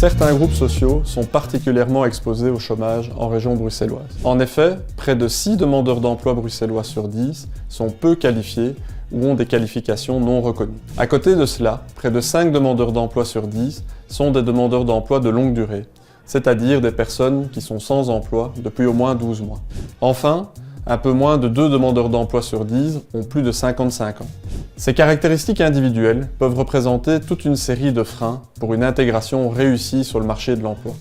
Certains groupes sociaux sont particulièrement exposés au chômage en région bruxelloise. En effet, près de 6 demandeurs d'emploi bruxellois sur 10 sont peu qualifiés ou ont des qualifications non reconnues. À côté de cela, près de 5 demandeurs d'emploi sur 10 sont des demandeurs d'emploi de longue durée, c'est-à-dire des personnes qui sont sans emploi depuis au moins 12 mois. Enfin, un peu moins de 2 demandeurs d'emploi sur 10 ont plus de 55 ans. Ces caractéristiques individuelles peuvent représenter toute une série de freins pour une intégration réussie sur le marché de l'emploi.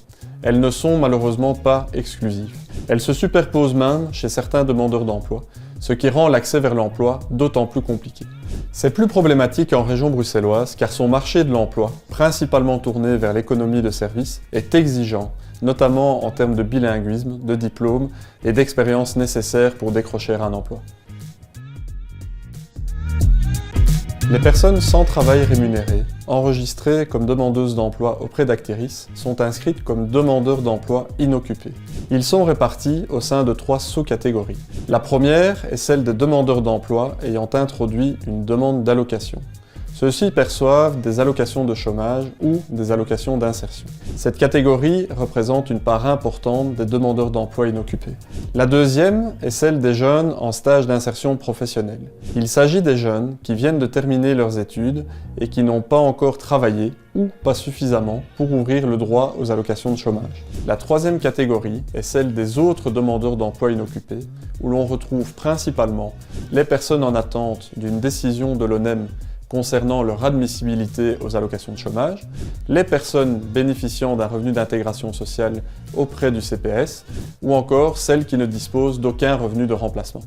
Elles ne sont malheureusement pas exclusives. Elles se superposent même chez certains demandeurs d'emploi, ce qui rend l'accès vers l'emploi d'autant plus compliqué. C'est plus problématique en région bruxelloise car son marché de l'emploi, principalement tourné vers l'économie de services, est exigeant, notamment en termes de bilinguisme, de diplôme et d'expérience nécessaires pour décrocher un emploi. Les personnes sans travail rémunéré, enregistrées comme demandeuses d'emploi auprès d'Actiris, sont inscrites comme demandeurs d'emploi inoccupés. Ils sont répartis au sein de 3 sous-catégories. La première est celle des demandeurs d'emploi ayant introduit une demande d'allocation. Ceux-ci perçoivent des allocations de chômage ou des allocations d'insertion. Cette catégorie représente une part importante des demandeurs d'emploi inoccupés. La deuxième est celle des jeunes en stage d'insertion professionnelle. Il s'agit des jeunes qui viennent de terminer leurs études et qui n'ont pas encore travaillé ou pas suffisamment pour ouvrir le droit aux allocations de chômage. La troisième catégorie est celle des autres demandeurs d'emploi inoccupés, où l'on retrouve principalement les personnes en attente d'une décision de l'ONEM concernant leur admissibilité aux allocations de chômage, les personnes bénéficiant d'un revenu d'intégration sociale auprès du CPS, ou encore celles qui ne disposent d'aucun revenu de remplacement.